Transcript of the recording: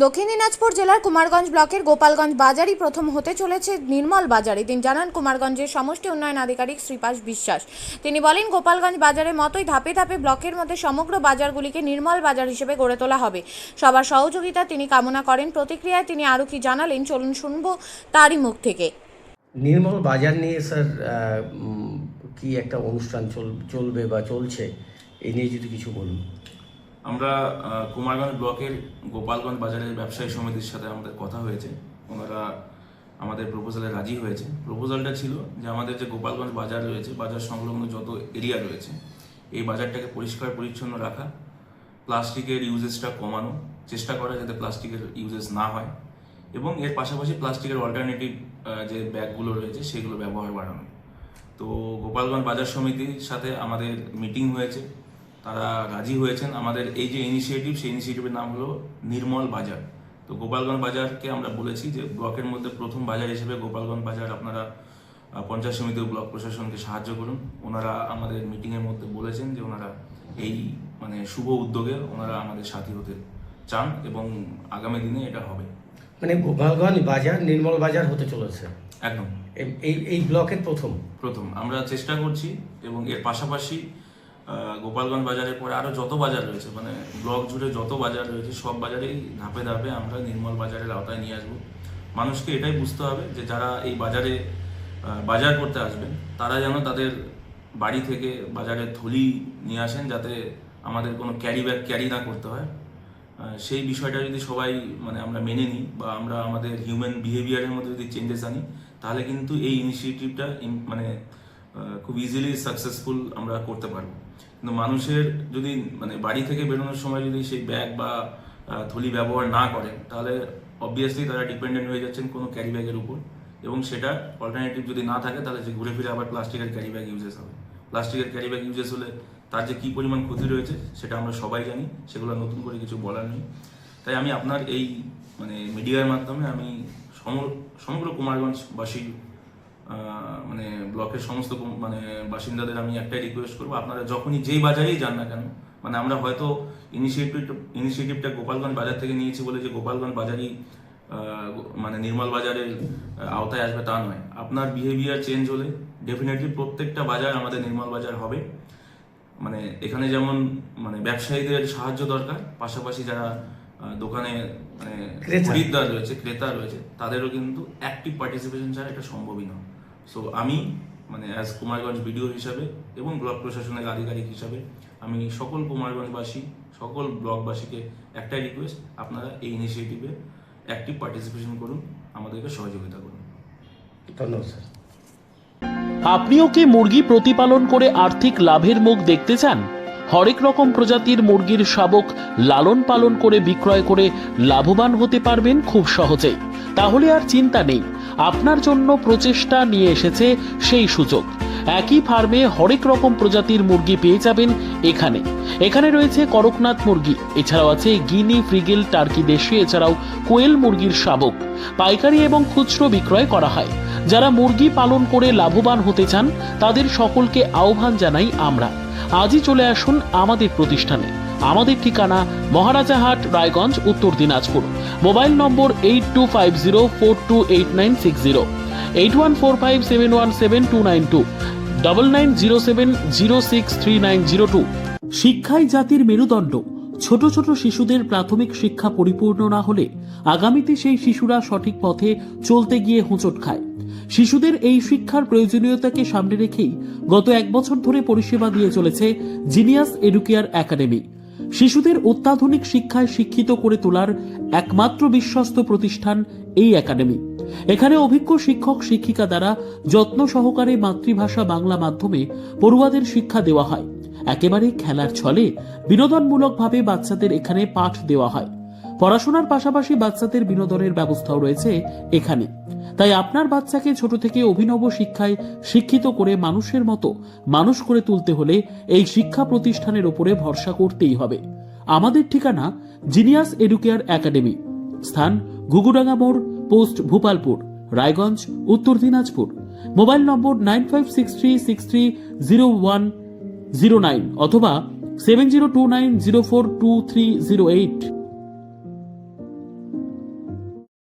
দক্ষিণ দিনাজপুর জেলার কুমারগঞ্জ ব্লকের গোপালগঞ্জ বাজারই প্রথম হতে চলেছে নির্মল বাজারে। তিনি জানান কুমারগঞ্জের সমষ্টি উন্নয়ন আধিকারিক শ্রীপাশ বিশ্বাস। তিনি বলেন গোপালগঞ্জ বাজারের মতোই ধাপে ধাপে ব্লকের মধ্যে সমগ্র বাজারগুলিকে নির্মল বাজার হিসেবে গড়ে তোলা হবে। সবার সহযোগিতা তিনি কামনা করেন। প্রতিক্রিয়ায় তিনি আরও কি জানালেন চলুন শুনবো তারই মুখ থেকে। নির্মল বাজার নিয়ে স্যার কি একটা অনুষ্ঠান চলবে বা চলছে, এই নিয়ে যদি কিছু বলুন। আমরা কুমারগঞ্জ ব্লকের গোপালগঞ্জ বাজারের ব্যবসায়ী সমিতির সাথে আমাদের কথা হয়েছে। ওনারা আমাদের প্রপোজালে রাজি হয়েছে। প্রপোজালটা ছিল যে আমাদের যে গোপালগঞ্জ বাজার রয়েছে, বাজার সংলগ্ন যত এরিয়া রয়েছে, এই বাজারটাকে পরিষ্কার পরিচ্ছন্ন রাখা, প্লাস্টিকের ইউজেসটা কমানো, চেষ্টা করা যাতে প্লাস্টিকের ইউজেস না হয়, এবং এর পাশাপাশি প্লাস্টিকের অল্টারনেটিভ যে ব্যাগগুলো রয়েছে সেগুলো ব্যবহার বাড়ানো। তো গোপালগঞ্জ বাজার সমিতির সাথে আমাদের মিটিং হয়েছে, তারা রাজি হয়েছেন। আমাদের এই যে ইনিশিয়েটিভ, সেই ইনিশিয়েটিভের নাম হলো নির্মল বাজার। তো গোপালগঞ্জ বাজারকে আমরা বলেছি যে ব্লকের মধ্যে প্রথম বাজার হিসেবে গোপালগঞ্জ বাজার আপনারা পঞ্চায়েত সমিতি ও ব্লক প্রশাসনকে সাহায্য করুন। ওনারা আমাদের মিটিংয়ের মধ্যে বলেছেন যে ওনারা এই শুভ উদ্যোগে ওনারা আমাদের সাথী হতে চান এবং আগামী দিনে এটা হবে। মানে গোপালগঞ্জ বাজার নির্মল বাজার হতে চলেছে একদম এই ব্লকের প্রথম আমরা চেষ্টা করছি, এবং এর পাশাপাশি গোপালগঞ্জ বাজারের পরে আরো যত বাজার রয়েছে, ব্লক জুড়ে যত বাজার রয়েছে, সব বাজারেই ধাপে ধাপে আমরা নির্মল বাজারের আওতায় নিয়ে আসবো। মানুষকে এটাই বুঝতে হবে যে যারা এই বাজারে বাজার করতে আসবেন তারা যেন তাদের বাড়ি থেকে বাজারে থলি নিয়ে আসেন, যাতে আমাদের কোনো ক্যারি ব্যাগ ক্যারি না করতে হয়। সেই বিষয়টা যদি সবাই আমরা মেনে নিই বা আমরা আমাদের হিউম্যান বিহেভিয়ারের মধ্যে যদি চেঞ্জেস আনি, তাহলে কিন্তু এই ইনিশিয়েটিভটা খুব ইজিলি সাকসেসফুল আমরা করতে পারবো। কিন্তু মানুষের যদি বাড়ি থেকে বেরোনোর সময় যদি সেই ব্যাগ বা থলি ব্যবহার না করেন, তাহলে অবভিয়াসলি তারা ডিপেন্ডেন্ট হয়ে যাচ্ছেন কোনো ক্যারি ব্যাগের উপর, এবং সেটা অল্টারনেটিভ যদি না থাকে তাহলে যে ঘুরে ফিরে আবার প্লাস্টিকের ক্যারি ব্যাগ ইউজেস হবে। প্লাস্টিকের ক্যারি ব্যাগ ইউজেস হলে তার যে কী পরিমাণ ক্ষতি রয়েছে সেটা আমরা সবাই জানি, সেগুলো নতুন করে কিছু বলার নেই। তাই আমি আপনার এই মিডিয়ার মাধ্যমে আমি সমগ্র কুমারগঞ্জবাসী ব্লকের সমস্ত বাসিন্দাদের আমি একটাই রিকোয়েস্ট করবো, আপনারা যখনই যেই বাজারেই যান না কেন, আমরা হয়তো ইনিশিয়েটিভটা গোপালগঞ্জ বাজার থেকে নিয়েছি বলে যে গোপালগঞ্জ বাজারই নির্মল বাজারের আওতায় আসবে তা নয়। আপনার বিহেভিয়ার চেঞ্জ হলে ডেফিনেটলি প্রত্যেকটা বাজার আমাদের নির্মল বাজার হবে। এখানে যেমন ব্যবসায়ীদের সাহায্য দরকার, পাশাপাশি যারা দোকানে খরিদ্দার রয়েছে, ক্রেতা রয়েছে, তাদেরও কিন্তু অ্যাক্টিভ পার্টিসিপেশন ছাড়া এটা সম্ভবই নয়। সো আমি অ্যাজ কুমারগঞ্জ বিডিও হিসাবে এবং ব্লক প্রশাসনের আধিকারিক হিসাবে আমি সকল কুমারগঞ্জবাসী, সকল ব্লকবাসীকে একটাই রিকোয়েস্ট, আপনারা এই ইনিশিয়েটিভে অ্যাক্টিভ পার্টিসিপেশন করুন, আমাদেরকে সহযোগিতা করুন। ধন্যবাদ স্যার। আপনিও কি মুরগি প্রতিপালন করে আর্থিক লাভের মুখ দেখতে চান? হরেক রকম প্রজাতির মুরগির শাবক লালন পালন করে বিক্রয় করে লাভবান হতে পারবেন খুব সহজেই। তাহলে আর চিন্তা নেই, আপনার জন্য প্রচেষ্টা নিয়ে এসেছে সেই সুযোগ। একই ফার্মে হরেক রকম প্রজাতির মুরগি পেয়ে যাবেন এখানে রয়েছে করকনাথ মুরগি, এছাড়াও আছে গিনি, ফ্রিগেল, টার্কি দেশি, এছাড়াও কোয়েল মুরগির শাবক পাইকারি এবং খুচরো বিক্রয় করা হয়। যারা মুরগি পালন করে লাভবান হতে চান তাদের সকলকে আহ্বান জানাই আমরা। আজই চলে আসুন আমাদের প্রতিষ্ঠানে। আমাদের ঠিকানা মহারাজাহাট, রায়গঞ্জ, উত্তর দিনাজপুর। মোবাইল নম্বর 8250428960, 8145717292, 9907063902। শিক্ষাই জাতির মেরুদণ্ড। ছোট ছোট শিশুদের প্রাথমিক শিক্ষা পরিপূর্ণ না হলে আগামীতে সেই শিশুরা সঠিক পথে চলতে গিয়ে হোঁচট খায়। শিশুদের এই শিক্ষার প্রয়োজনীয়তাকে সামনে রেখেই গত 1 বছর ধরে পরিষেবা দিয়ে চলেছে জিনিয়াস এডুকেয়ার একাডেমি। শিশুদের অত্যাধুনিক শিক্ষায় শিক্ষিত করে তোলার একমাত্র বিশ্বস্ত প্রতিষ্ঠান এই একাডেমি। এখানে অভিজ্ঞ শিক্ষক শিক্ষিকা দ্বারা যত্ন সহকারে মাতৃভাষা বাংলা মাধ্যমে পড়ুয়াদের শিক্ষা দেওয়া হয়। একেবারে খেলার ছলে বিনোদনমূলকভাবে বাচ্চাদের এখানে পাঠ দেওয়া হয়। পড়াশোনার পাশাপাশি বাচ্চাদের বিনোদনের ব্যবস্থাও রয়েছে এখানে। তাই আপনার বাচ্চাকে ছোট থেকে অভিনব শিক্ষায় শিক্ষিত করে মানুষের মতো মানুষ করে তুলতে হলে এই শিক্ষা প্রতিষ্ঠানের উপরে ভরসা করতেই হবে। আমাদের ঠিকানা জিনিয়াস এডুকেয়ার একাডেমি, স্থান ঘুঘুডাঙ্গা মোড়, পোস্ট ভূপালপুর, রায়গঞ্জ, উত্তর দিনাজপুর। মোবাইল নম্বর 9563630109 অথবা 7029042308।